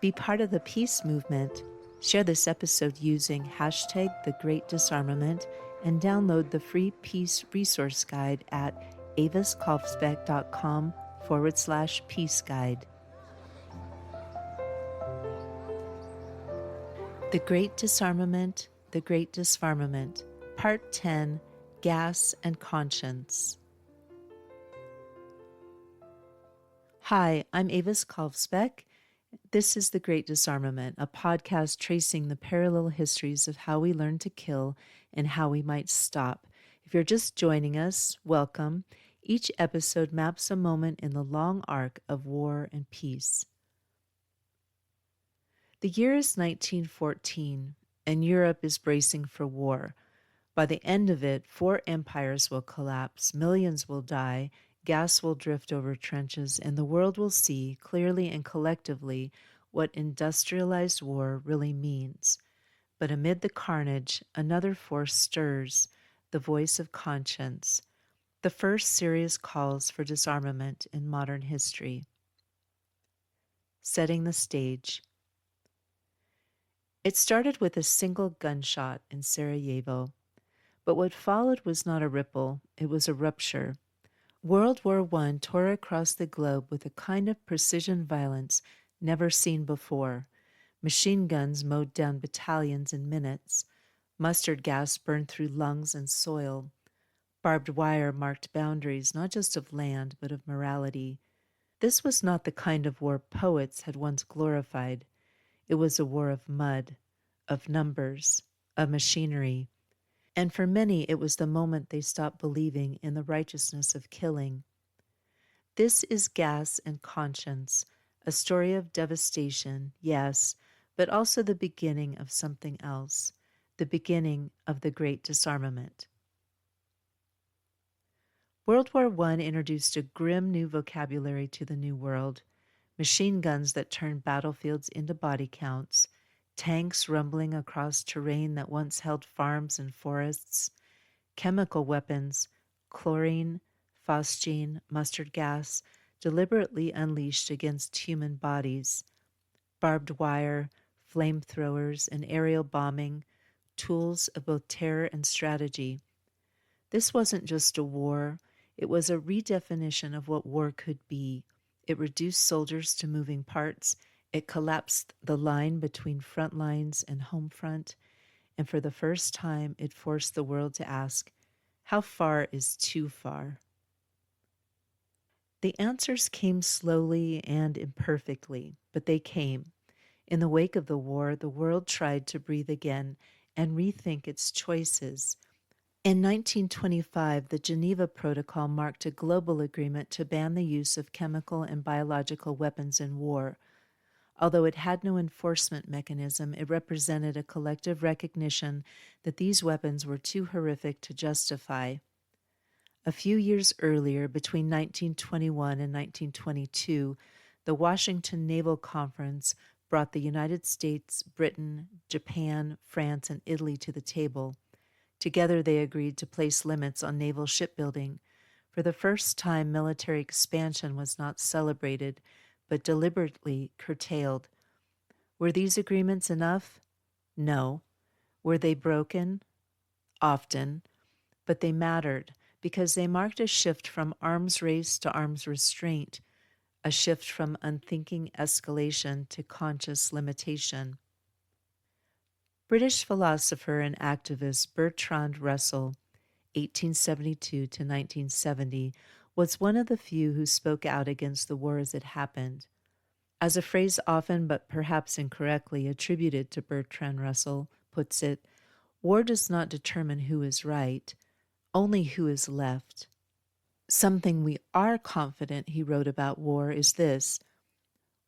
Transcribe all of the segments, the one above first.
Be part of the peace movement. Share this episode using hashtag The Great Disarmament and download the free peace resource guide at aviskalfsbeck.com/peace guide. The Great Disarmament, The Great Disfarmament, Part 10, Gas and Conscience. Hi, I'm Avis Kalfsbeck. This is The Great Disarmament, a podcast tracing the parallel histories of how we learn to kill and how we might stop. If you're just joining us, welcome. Each episode maps a moment in the long arc of war and peace. The year is 1914, and Europe is bracing for war. By the end of it, 4 empires will collapse, millions will die, gas will drift over trenches, and the world will see, clearly and collectively, what industrialized war really means. But amid the carnage, another force stirs, the voice of conscience, the first serious calls for disarmament in modern history. Setting the stage. It started with a single gunshot in Sarajevo, but what followed was not a ripple, it was a rupture. World War I tore across the globe with a kind of precision violence never seen before. Machine guns mowed down battalions in minutes. Mustard gas burned through lungs and soil. Barbed wire marked boundaries not just of land but of morality. This was not the kind of war poets had once glorified. It was a war of mud, of numbers, of machinery. And for many, it was the moment they stopped believing in the righteousness of killing. This is Gas and Conscience, a story of devastation, yes, but also the beginning of something else, the beginning of the Great Disarmament. World War I introduced a grim new vocabulary to the New World, machine guns that turned battlefields into body counts, tanks rumbling across terrain that once held farms and forests, chemical weapons, chlorine, phosgene, mustard gas, deliberately unleashed against human bodies, barbed wire, flamethrowers, and aerial bombing, tools of both terror and strategy. This wasn't just a war, it was a redefinition of what war could be. It reduced soldiers to moving parts. It collapsed the line between front lines and home front, and for the first time it forced the world to ask, how far is too far? The answers came slowly and imperfectly, but they came. In the wake of the war, the world tried to breathe again and rethink its choices. In 1925, the Geneva Protocol marked a global agreement to ban the use of chemical and biological weapons in war. Although it had no enforcement mechanism, it represented a collective recognition that these weapons were too horrific to justify. A few years earlier, between 1921 and 1922, the Washington Naval Conference brought the United States, Britain, Japan, France, and Italy to the table. Together they agreed to place limits on naval shipbuilding. For the first time, military expansion was not celebrated, but deliberately curtailed. Were these agreements enough? No. Were they broken? Often. But they mattered because they marked a shift from arms race to arms restraint, a shift from unthinking escalation to conscious limitation. British philosopher and activist Bertrand Russell, 1872 to 1970, was one of the few who spoke out against the war as it happened. As a phrase often but perhaps incorrectly attributed to Bertrand Russell puts it, war does not determine who is right, only who is left. Something we are confident, he wrote about war, is this: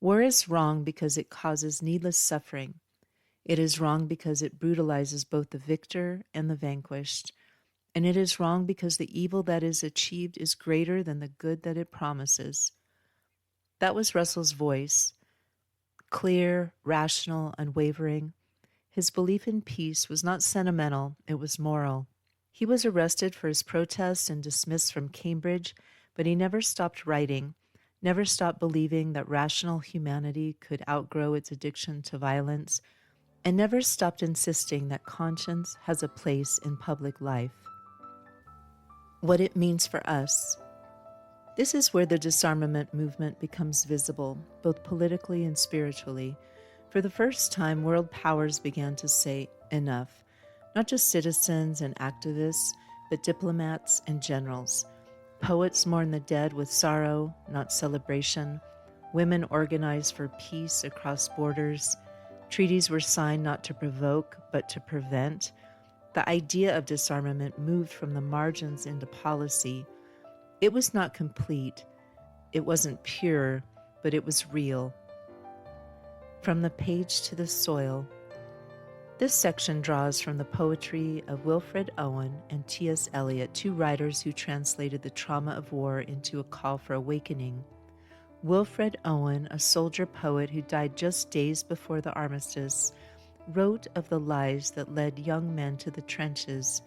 war is wrong because it causes needless suffering. It is wrong because it brutalizes both the victor and the vanquished. And it is wrong because the evil that is achieved is greater than the good that it promises. That was Russell's voice, clear, rational, unwavering. His belief in peace was not sentimental, it was moral. He was arrested for his protests and dismissed from Cambridge, but he never stopped writing, never stopped believing that rational humanity could outgrow its addiction to violence, and never stopped insisting that conscience has a place in public life. What it means for us. This is where the disarmament movement becomes visible, both politically and spiritually. For the first time, world powers began to say enough, not just citizens and activists, but diplomats and generals. Poets mourn the dead with sorrow, not celebration. Women organized for peace across borders. Treaties were signed not to provoke, but to prevent. The idea of disarmament moved from the margins into policy. It was not complete, it wasn't pure, but it was real. From the page to the soil. This section draws from the poetry of Wilfred Owen and T.S. Eliot, two writers who translated the trauma of war into a call for awakening. Wilfred Owen, a soldier poet who died just days before the armistice, wrote of the lies that led young men to the trenches.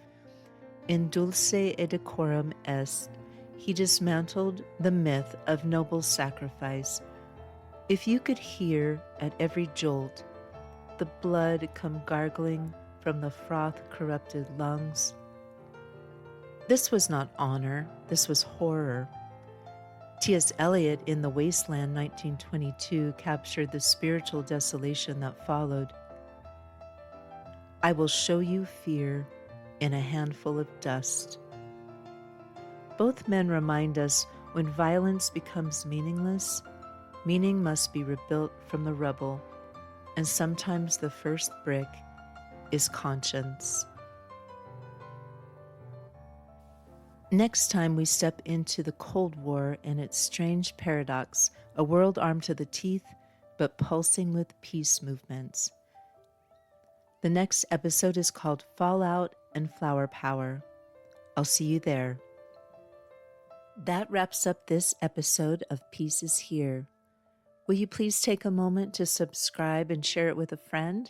In Dulce et Decorum Est, he dismantled the myth of noble sacrifice. If you could hear at every jolt the blood come gargling from the froth-corrupted lungs. This was not honor, this was horror. T.S. Eliot in The Wasteland 1922 captured the spiritual desolation that followed. I will show you fear in a handful of dust. Both men remind us when violence becomes meaningless, meaning must be rebuilt from the rubble, and sometimes the first brick is conscience. Next time we step into the Cold War and its strange paradox, a world armed to the teeth, but pulsing with peace movements. The next episode is called Fallout and Flower Power. I'll see you there. That wraps up this episode of Peace is Here. Will you please take a moment to subscribe and share it with a friend?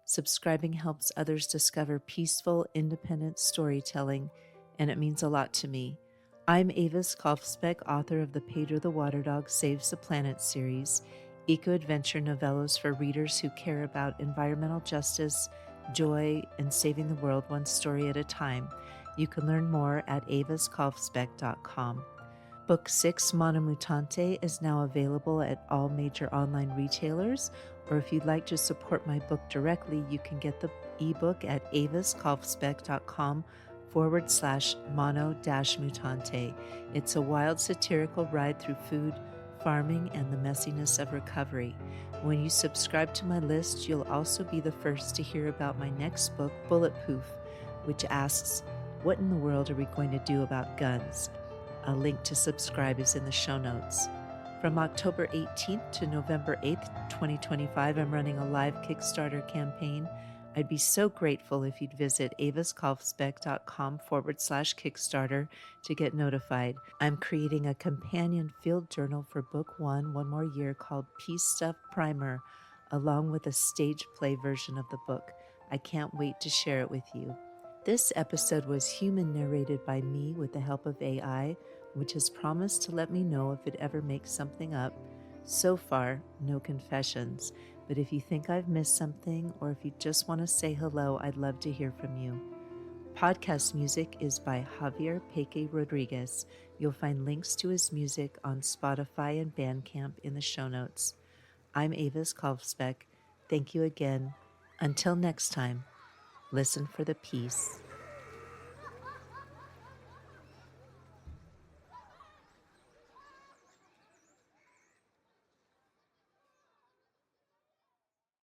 Subscribing helps others discover peaceful, independent storytelling, and it means a lot to me. I'm Avis Kaufsbeck, author of the Pedro the Water Dog Saves the Planet series, eco-adventure novellas for readers who care about environmental justice, joy, and saving the world one story at a time. You can learn more at aviskaufsbeck.com. Book 6, Mono Mutante, is now available at all major online retailers, or if you'd like to support my book directly, you can get the ebook at aviskaufsbeck.com/mono-mutante. It's a wild satirical ride through food, farming, and the messiness of recovery. When you subscribe to my list, you'll also be the first to hear about my next book, Bulletproof, which asks, what in the world are we going to do about guns? A link to subscribe is in the show notes. From October 18th to November 8th, 2025, I'm running a live Kickstarter campaign. I'd be so grateful if you'd visit aviskaufsbeck.com/Kickstarter to get notified. I'm creating a companion field journal for Book 1 more year called Peace Stuff Primer, along with a stage play version of the book. I can't wait to share it with you. This episode was human narrated by me with the help of AI, which has promised to let me know if it ever makes something up. So far, no confessions, but if you think I've missed something or if you just want to say hello, I'd love to hear from you. Podcast music is by Javier Peke Rodriguez. You'll find links to his music on Spotify and Bandcamp in the show notes. I'm Avis Kaufsbeck. Thank you again. Until next time, listen for the peace.